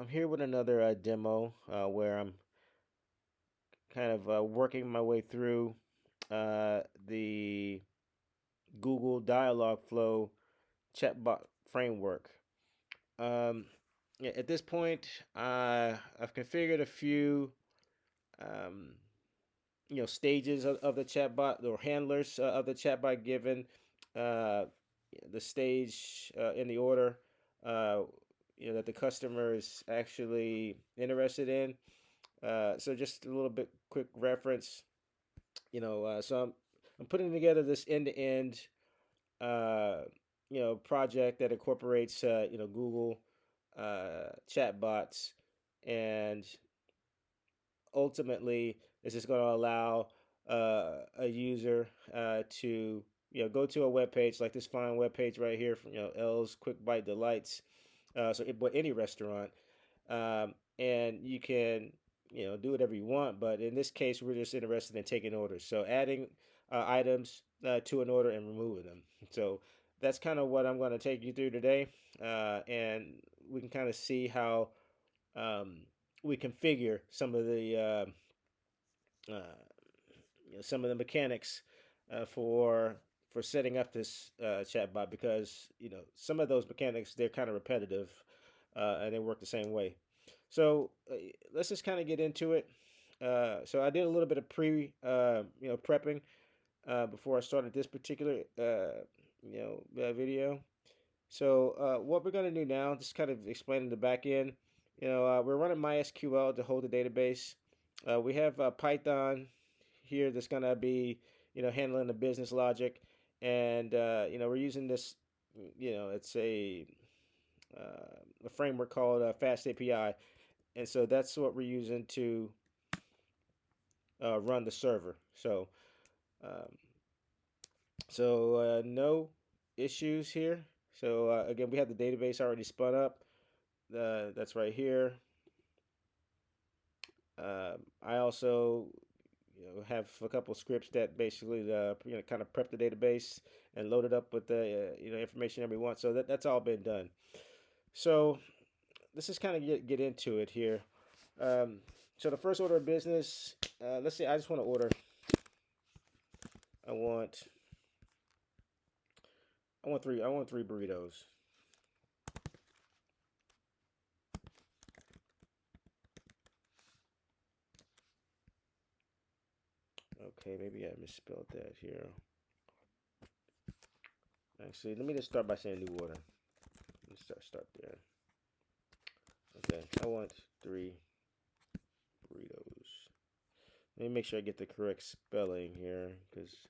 I'm here with another demo where I'm kind of working my way through the Google Dialogflow chatbot framework. Um, yeah, at this point, I've configured a few um, stages of the chatbot or handlers of the chatbot given uh, the stage in the order uh, that the customer is actually interested in. So just a little bit quick reference, so I'm putting together this end-to-end, uh, project that incorporates, Google chatbots, and ultimately this is going to allow a user to, go to a web page like this fine web page right here from, L's Quick Bite Delights. But any restaurant, and you can do whatever you want, but in this case we're just interested in taking orders, so adding items to an order and removing them. So that's kind of what I'm going to take you through today, and we can kind of see how um, we configure some of the some of the mechanics for setting up this chatbot, because some of those mechanics, they're kind of repetitive, and they work the same way. So let's just kind of get into it. So I did a little bit of prepping before I started this particular video. So what we're going to do now, just kind of explaining the back end. We're running mysql to hold the database. We have Python here that's going to be handling the business logic, and we're using this. It's a framework called Fast API, and so that's what we're using to run the server. Um, no issues here. So again, we have the database already spun up. That's right here. I also have a couple scripts that basically kind of prep the database and load it up with the information that we want. So that's all been done. So let's just kind of get into it here. So the first order of business, let's say I just want to order. I want three. I want three burritos. Okay, maybe I misspelled that here. Actually, let me just start by saying new order. Let's start there. Okay, I want three burritos. Let me make sure I get the correct spelling here, because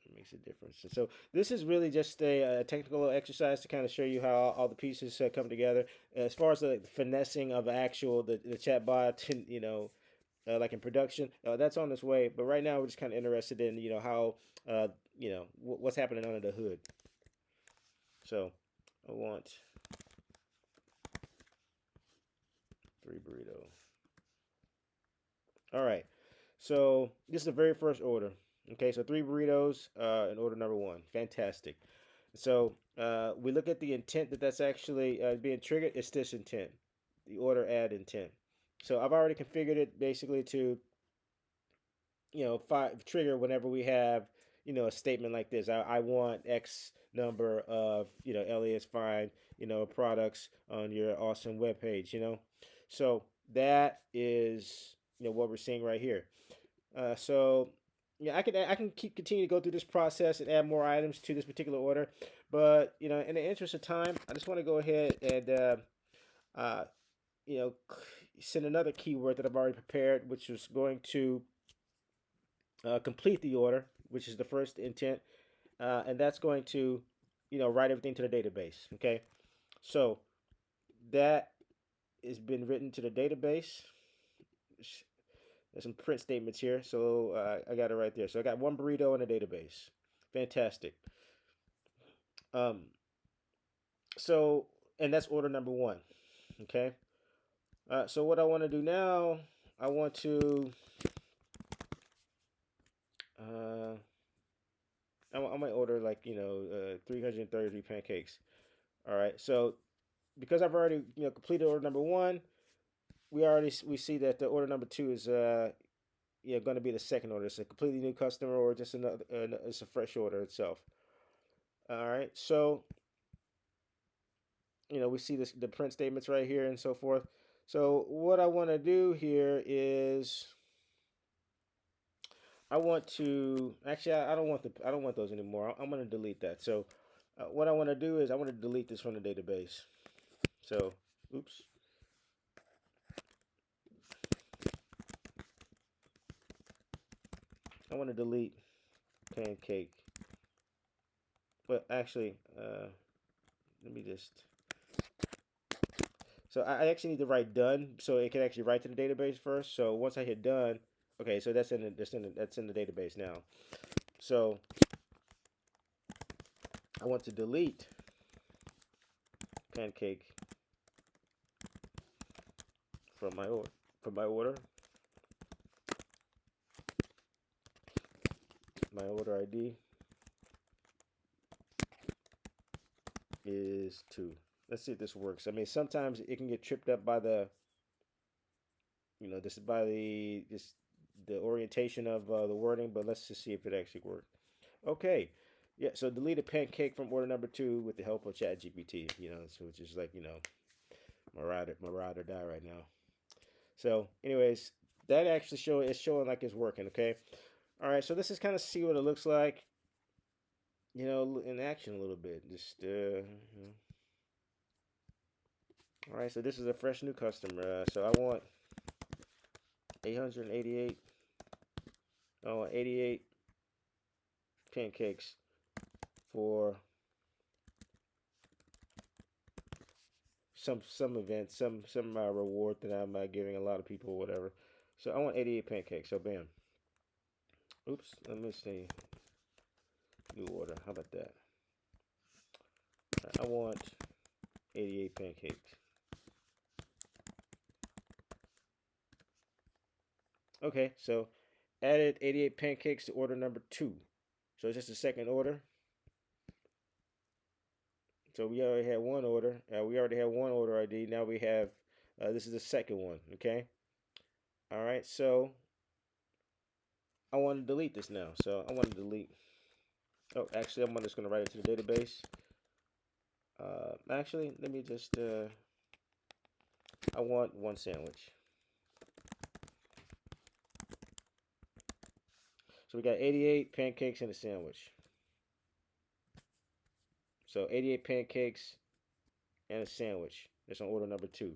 it makes a difference. And so this is really just a technical exercise to kind of show you how all the pieces come together. As far as the finessing of the chatbot, like in production, that's on its way. But right now we're just kind of interested in how what's happening under the hood. So I want three burritos. All right. So this is the very first order. Okay, so three burritos in order number one. Fantastic. So we look at the intent that's actually being triggered. It's this intent, the order add intent. So I've already configured it basically to trigger whenever we have a statement like this. I want X number of Elliot's fine products on your awesome web page. So that is what we're seeing right here. So yeah, I can continue to go through this process and add more items to this particular order, but in the interest of time, I just want to go ahead and uh, you know, send another keyword that I've already prepared, which is going to complete the order, which is the first intent, and that's going to write everything to the database. Okay, so that has been written to the database. There's some print statements here, so I got it right there. So I got one burrito in the database. Fantastic. Um, so, and that's order number one. Okay. So what I want to do now, I want to, uh, I might order like 333 pancakes. All right. So because I've already completed order number one, we see that the order number two is going to be the second order. It's a completely new customer or just another. It's a fresh order itself. All right, so we see the print statements right here and so forth. So what I want to do here is I want to actually I don't want those anymore. I'm going to delete that. So what I want to do is I want to delete this from the database. So oops. I want to delete pancake. But actually, let me just. So I actually need to write done so it can actually write to the database first. So once I hit done, okay, so that's in the database now. So I want to delete pancake from my order. My order ID is 2. Let's see if this works. I mean, sometimes it can get tripped up by the, this is by the orientation of the wording, but let's just see if it actually worked. Okay, yeah. So delete a pancake from order number 2 with the help of ChatGPT. So which is like my ride or die right now. So, anyways, that actually it's showing like it's working. Okay, all right. So let's just kind of see what it looks like. In action a little bit. Just all right. So this is a fresh new customer. So I want 888. I want 88 pancakes for some event, some reward that I'm giving a lot of people, or whatever. So I want 88 pancakes. So bam. Oops. Let me see. New order. How about that? I want 88 pancakes. Okay, so added 88 pancakes to order number 2. So it's just the second order. So we already had one order. We already had one order ID. Now we have this is the second one. Okay. All right. So I want to delete this now. So I want to delete. Oh, actually, I'm just going to write it to the database. Actually, let me just. I want one sandwich. So we got 88 pancakes and a sandwich. So 88 pancakes and a sandwich. That's on order number 2.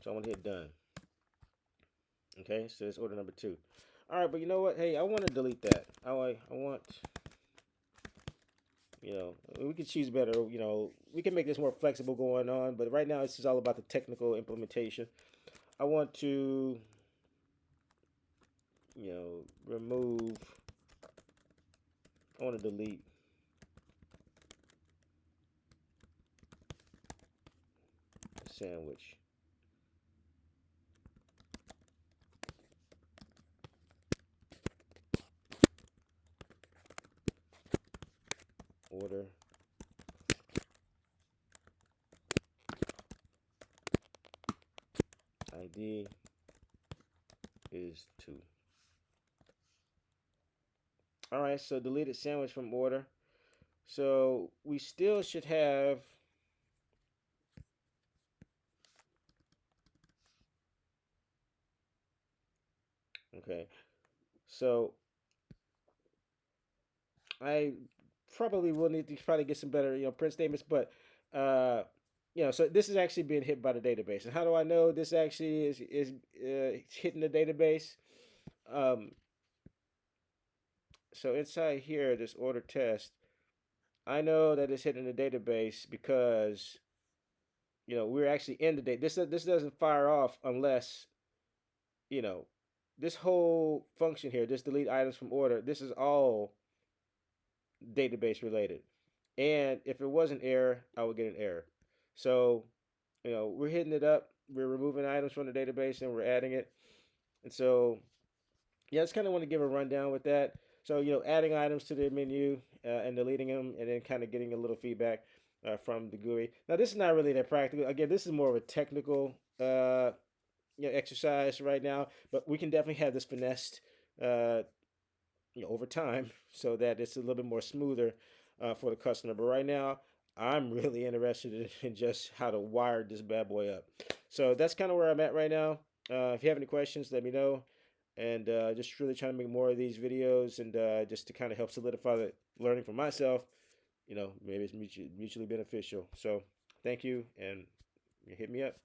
So I'm gonna hit done. Okay, so it's order number 2. All right, but you know what? Hey, I want to delete that. I want. We could choose better. We can make this more flexible going on. But right now, this is all about the technical implementation. I want to, remove. I want to delete sandwich. Order ID is 2. All right, so deleted sandwich from order. So we still should have. Okay, so I probably will need to probably get some better, print statements. But so this is actually being hit by the database. And how do I know this actually is hitting the database? Um, so inside here, this order test, I know that it's hitting the database because we're actually in the date. This doesn't fire off unless you know this whole function here, this delete items from order. This is all database related. And if it was an error, I would get an error. So, we're hitting it up. We're removing items from the database and we're adding it. And so, yeah, I just kind of want to give a rundown with that. So, adding items to the menu and deleting them and then kind of getting a little feedback. from the GUI. Now, this is not really that practical. Again, this is more of a technical exercise right now, but we can definitely have this finessed uh, over time so that it's a little bit more smoother for the customer. But right now, I'm really interested in just how to wire this bad boy up. So that's kind of where I'm at right now. If you have any questions, let me know. And just really trying to make more of these videos and just to kind of help solidify the learning for myself. Maybe it's mutually beneficial. So thank you and hit me up.